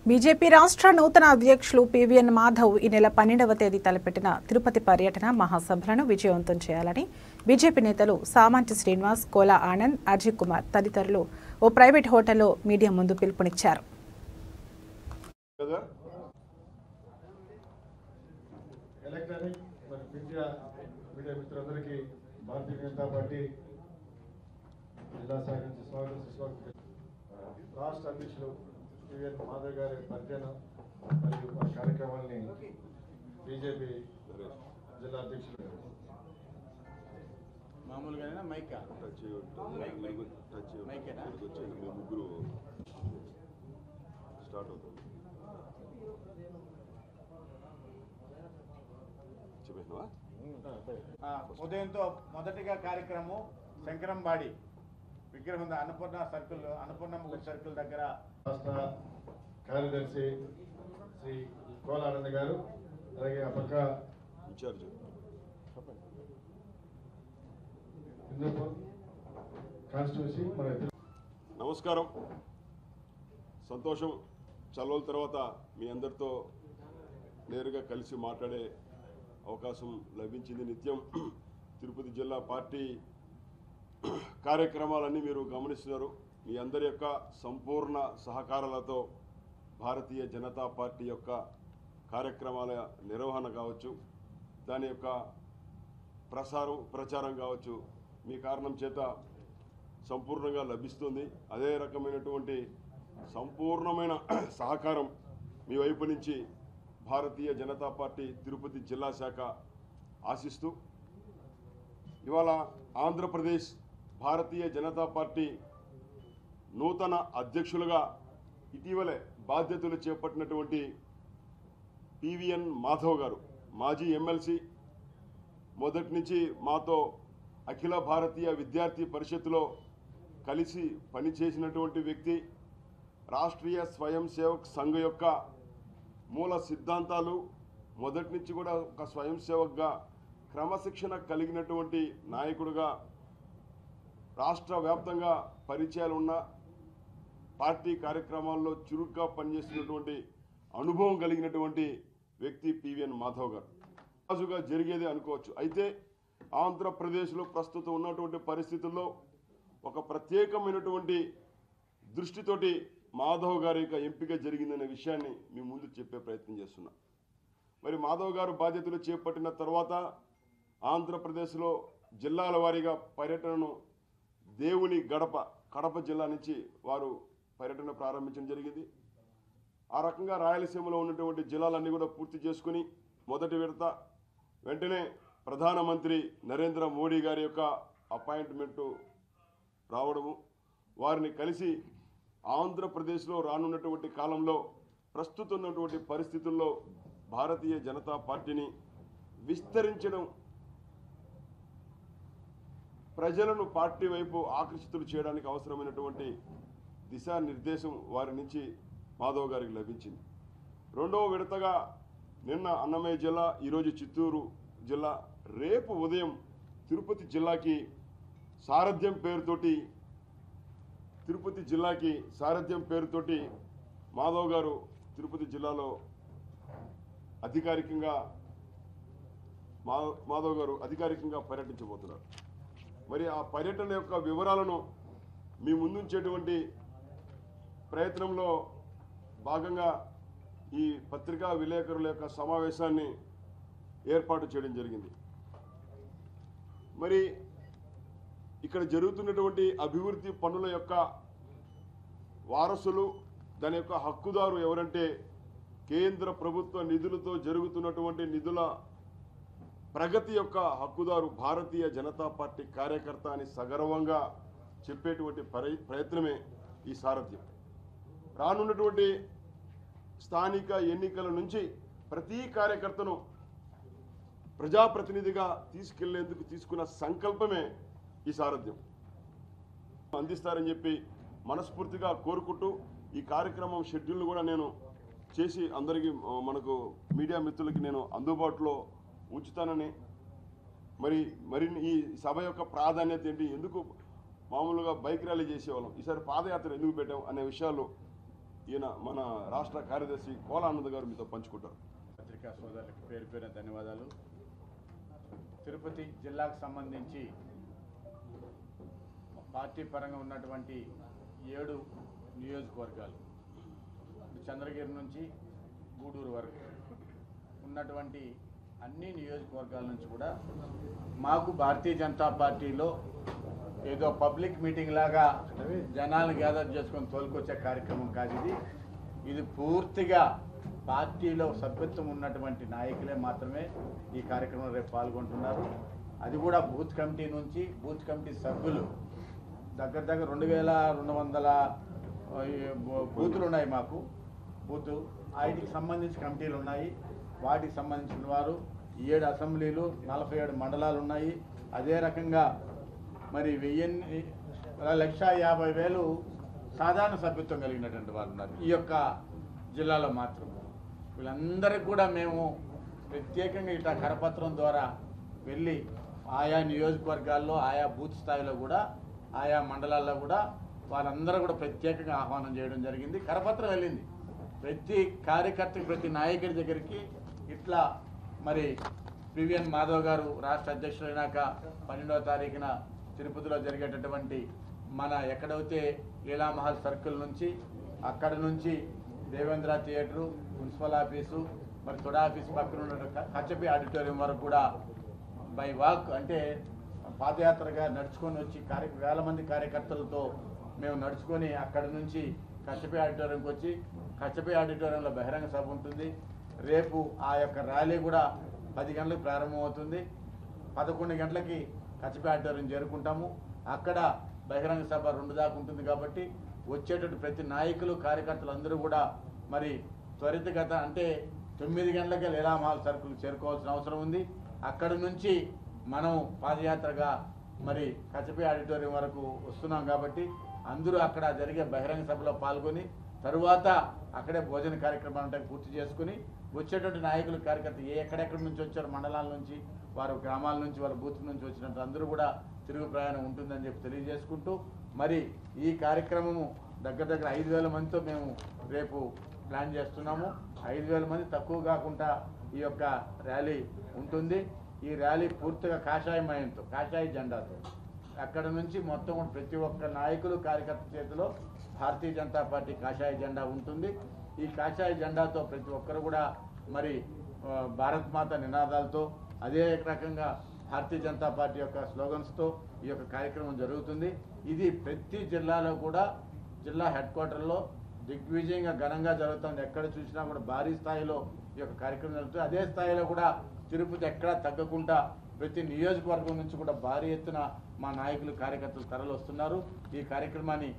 BJP రాష్ట్ర నూతన అధ్యక్షులు పీవీఎన్ మాధవ్ ఈ నెల 12వ తేదీ తలపెట్టిన తిరుపతి పర్యటన మహాసభలను విజయవంతం చేయాలని బీజేపీ నేతలు సామంతి శ్రీనివాస్, కోలా ఆనంద్, అజయ్ కుమార్ తదితరులు ఓ ప్రైవేట్ హోటల్లో మీడియా ముందు పిలుపునిచ్చారు. రాష్ట్ర అధ్యక్షులు పీవీఎన్ మాధవ్ గారి పర్యటన మరియు కార్యక్రమాన్ని బీజేపీ జిల్లా అధ్యక్షులు మామూలుగా మైక్ ముగ్గురు స్టార్ట్ అవుతుంది. ఉదయంతో మొదటిగా కార్యక్రమం శంకరంబాడి విగ్రహం అన్నపూర్ణమ్మ సర్కిల్ దగ్గర రాష్ట్ర కార్యదర్శి శ్రీ కోలా ఆనంద్ గారు, అలాగే ఆ పక్క ఇన్ఛార్జ్ కాన్స్టిట్యూన్సీ. నమస్కారం, సంతోషం. చల్లల తర్వాత మీ అందరితో నేరుగా కలిసి మాట్లాడే అవకాశం లభించింది. నిత్యం తిరుపతి జిల్లా పార్టీ కార్యక్రమాలన్నీ మీరు గమనిస్తున్నారు. మీ అందరి యొక్క సంపూర్ణ సహకారాలతో భారతీయ జనతా పార్టీ యొక్క కార్యక్రమాల నిర్వహణ కావచ్చు, దాని యొక్క ప్రచారం కావచ్చు, మీ కారణం చేత సంపూర్ణంగా లభిస్తుంది. అదే రకమైనటువంటి సంపూర్ణమైన సహకారం మీ వైపు నుంచి భారతీయ జనతా పార్టీ తిరుపతి జిల్లా శాఖ ఆశిస్తూ ఇవాళ ఆంధ్రప్రదేశ్ భారతీయ జనతా పార్టీ నూతన అధ్యక్షులుగా ఇటీవలే బాధ్యతలు చేపట్టినటువంటి పీవీఎన్ మాధవ్ గారు, మాజీ ఎమ్మెల్సీ, మొదటి నుంచి మాతో అఖిల భారతీయ విద్యార్థి పరిషత్తులో కలిసి పనిచేసినటువంటి వ్యక్తి, రాష్ట్రీయ స్వయం సేవక్ సంఘ్ యొక్క మూల సిద్ధాంతాలు మొదటి నుంచి కూడా ఒక స్వయం సేవక్గా క్రమశిక్షణ కలిగినటువంటి నాయకుడుగా రాష్ట్ర వ్యాప్తంగా పరిచయాలు ఉన్న పార్టీ కార్యక్రమాల్లో చురుగ్గా పనిచేస్తున్నటువంటి అనుభవం కలిగినటువంటి వ్యక్తి పీవీఎన్ మాధవ్ గారు. రాజుగా జరిగేది అనుకోవచ్చు. అయితే ఆంధ్రప్రదేశ్లో ప్రస్తుతం ఉన్నటువంటి పరిస్థితుల్లో ఒక ప్రత్యేకమైనటువంటి దృష్టితోటి మాధవ్ గారి యొక్క ఎంపిక జరిగిందనే విషయాన్ని మీ ముందు చెప్పే ప్రయత్నం చేస్తున్నా. మరి మాధవ్ గారు బాధ్యతలు చేపట్టిన తర్వాత ఆంధ్రప్రదేశ్లో జిల్లాల వారీగా పర్యటనను దేవుని గడప కడప జిల్లా నుంచి వారు పర్యటన ప్రారంభించడం జరిగింది. ఆ రకంగా రాయలసీమలో ఉన్నటువంటి జిల్లాలన్నీ కూడా పూర్తి చేసుకుని మొదటి విడత వెంటనే ప్రధానమంత్రి నరేంద్ర మోడీ గారి యొక్క అపాయింట్మెంటు రావడము, వారిని కలిసి ఆంధ్రప్రదేశ్లో రానున్నటువంటి కాలంలో ప్రస్తుతం ఉన్నటువంటి పరిస్థితుల్లో భారతీయ జనతా పార్టీని విస్తరించడం, ప్రజలను పార్టీ వైపు ఆకర్షితులు చేయడానికి అవసరమైనటువంటి దిశానిర్దేశం వారి నుంచి మాధవ్ గారికి లభించింది. రెండవ విడతగా నిన్న అన్నమయ్య జిల్లా, ఈరోజు చిత్తూరు జిల్లా, రేపు ఉదయం తిరుపతి జిల్లాకి సారథ్యం పేరుతోటి మాధవ్ గారు తిరుపతి జిల్లాలో అధికారికంగా పర్యటించబోతున్నారు. మరి ఆ పర్యటన యొక్క వివరాలను మీ ముందుంచేటువంటి ప్రయత్నంలో భాగంగా ఈ పత్రికా విలేకరుల యొక్క సమావేశాన్ని ఏర్పాటు చేయడం జరిగింది. మరి ఇక్కడ జరుగుతున్నటువంటి అభివృద్ధి పనుల యొక్క వారసులు, దాని యొక్క హక్కుదారు ఎవరంటే కేంద్ర ప్రభుత్వ నిధులతో జరుగుతున్నటువంటి నిధుల ప్రగతి యొక్క హక్కుదారు భారతీయ జనతా పార్టీ కార్యకర్త అని సగర్వంగా చెప్పేటువంటి ప్రయత్నమే ఈ సారథ్యం. రానున్నటువంటి స్థానిక ఎన్నికల నుంచి ప్రతి కార్యకర్తను ప్రజాప్రతినిధిగా తీసుకెళ్లేందుకు తీసుకున్న సంకల్పమే ఈ సారథ్యం. అందిస్తారని చెప్పి మనస్ఫూర్తిగా కోరుకుంటూ ఈ కార్యక్రమం షెడ్యూల్ కూడా నేను చేసి అందరికీ మనకు మీడియా మిత్రులకి నేను అందుబాటులో ఉంచుతానని, మరి ఈ సభ యొక్క ప్రాధాన్యత ఏంటి, ఎందుకు మామూలుగా బైక్ ర్యాలీ చేసేవాళ్ళం, ఈసారి పాదయాత్ర ఎందుకు పెట్టాం అనే విషయాలు ఈయన మన రాష్ట్ర కార్యదర్శి కోల ఆనంద్ గారు మీతో పంచుకుంటారు. పత్రికా సోదరులకు పేరు పేరున ధన్యవాదాలు. తిరుపతి జిల్లాకు సంబంధించి పార్టీ పరంగా ఉన్నటువంటి 7 నియోజకవర్గాలు, చంద్రగిరి నుంచి గూడూరు వరకు ఉన్నటువంటి అన్ని నియోజకవర్గాల నుంచి కూడా మాకు భారతీయ జనతా పార్టీలో ఏదో పబ్లిక్ మీటింగ్ లాగా జనాలను గ్యాదర్ చేసుకొని తోలుకొచ్చే కార్యక్రమం కాదు ఇది. ఇది పూర్తిగా పార్టీలో సభ్యత్వం ఉన్నటువంటి నాయకులే మాత్రమే ఈ కార్యక్రమంలో రేపు పాల్గొంటున్నారు. అది కూడా బూత్ కమిటీ నుంచి బూత్ కమిటీ సభ్యులు దగ్గర 2200 బూతులు ఉన్నాయి మాకు. బూతు వాటికి సంబంధించి కమిటీలు ఉన్నాయి. వాటికి సంబంధించిన వారు 7 అసెంబ్లీలు, 47 మండలాలు ఉన్నాయి. అదే రకంగా మరి 1,50,000 సాధారణ సభ్యత్వం కలిగినటువంటి వారు ఉన్నారు ఈ యొక్క జిల్లాలో మాత్రం. వీళ్ళందరికీ కూడా మేము ప్రత్యేకంగా ఇట్లా కరపత్రం ద్వారా వెళ్ళి ఆయా నియోజకవర్గాల్లో ఆయా బూత్ స్థాయిలో కూడా ఆయా మండలాల్లో కూడా వాళ్ళందరూ కూడా ప్రత్యేకంగా ఆహ్వానం చేయడం జరిగింది. కరపత్రం వెళ్ళింది ప్రతి కార్యకర్తకి, ప్రతి నాయకుడి దగ్గరికి. ఇట్లా మరి పివిఎన్ మాధవ్ గారు రాష్ట్ర అధ్యక్షులైనాక 12వ తారీఖున తిరుపతిలో జరిగేటటువంటి మన ఎక్కడైతే లీలామహల్ సర్కిల్ నుంచి, అక్కడ నుంచి దేవేంద్ర థియేటరు, మున్సిపల్ ఆఫీసు, మరి తొడా ఆఫీస్ పక్కన ఉన్న కచ్చపి ఆడిటోరియం వరకు కూడా బై వాక్ అంటే పాదయాత్రగా నడుచుకొని వచ్చి వేల మంది కార్యకర్తలతో మేము నడుచుకొని అక్కడ నుంచి కచ్చపి ఆడిటోరియంకి వచ్చి కచ్చపి ఆడిటోరియంలో బహిరంగ సభ ఉంటుంది. రేపు ఆ యొక్క ర్యాలీ కూడా 10 గంటలకు ప్రారంభమవుతుంది. 11 గంటలకి కచ్చపి ఆడిటోరియం చేరుకుంటాము. అక్కడ బహిరంగ సభ 2 దాకా ఉంటుంది. కాబట్టి వచ్చేటట్టు ప్రతి నాయకులు, కార్యకర్తలు అందరూ కూడా మరి త్వరితగత అంటే 9 గంటలకే లీలామహల్ సర్కిల్ చేరుకోవాల్సిన అవసరం ఉంది. అక్కడి నుంచి మనం పాదయాత్రగా మరి కచ్చపి ఆడిటోరియం వరకు వస్తున్నాం. కాబట్టి అందరూ అక్కడ జరిగే బహిరంగ సభలో పాల్గొని తరువాత అక్కడే భోజన కార్యక్రమాలు పూర్తి చేసుకుని వచ్చేటువంటి నాయకులు, కార్యకర్తలు ఎక్కడెక్కడి నుంచి వచ్చారు, మండలాల నుంచి, వారు గ్రామాల నుంచి, వారి బూత్ నుంచి వచ్చినట్టు అందరూ కూడా తిరుగు ప్రయాణం ఉంటుందని చెప్పి తెలియజేసుకుంటూ మరి ఈ కార్యక్రమము దగ్గర 5,000 మందితో మేము రేపు ప్లాన్ చేస్తున్నాము. 5,000 మంది తక్కువ కాకుండా ఈ యొక్క ర్యాలీ ఉంటుంది. ఈ ర్యాలీ పూర్తిగా కాషాయమయంతో, కాషాయ జెండాతో అక్కడ నుంచి మొత్తం ప్రతి ఒక్క నాయకులు, కార్యకర్త చేతిలో భారతీయ జనతా పార్టీ కాషాయ జెండా ఉంటుంది. ఈ కాషాయ జెండాతో ప్రతి ఒక్కరు కూడా మరి భారత్ మాత నినాదాలతో, అదే రకంగా భారతీయ జనతా పార్టీ యొక్క స్లోగన్స్తో ఈ యొక్క కార్యక్రమం జరుగుతుంది. ఇది ప్రతి జిల్లాలో కూడా జిల్లా హెడ్ క్వార్టర్లో దిగ్విజయంగా ఘనంగా జరుగుతుంది. ఎక్కడ చూసినా కూడా భారీ స్థాయిలో ఈ యొక్క కార్యక్రమం జరుగుతుంది. అదే స్థాయిలో కూడా తిరుపతి ఎక్కడా తగ్గకుండా ప్రతి నియోజకవర్గం నుంచి కూడా భారీ ఎత్తున మా నాయకులు, కార్యకర్తలు తరలి వస్తున్నారు. ఈ కార్యక్రమాన్ని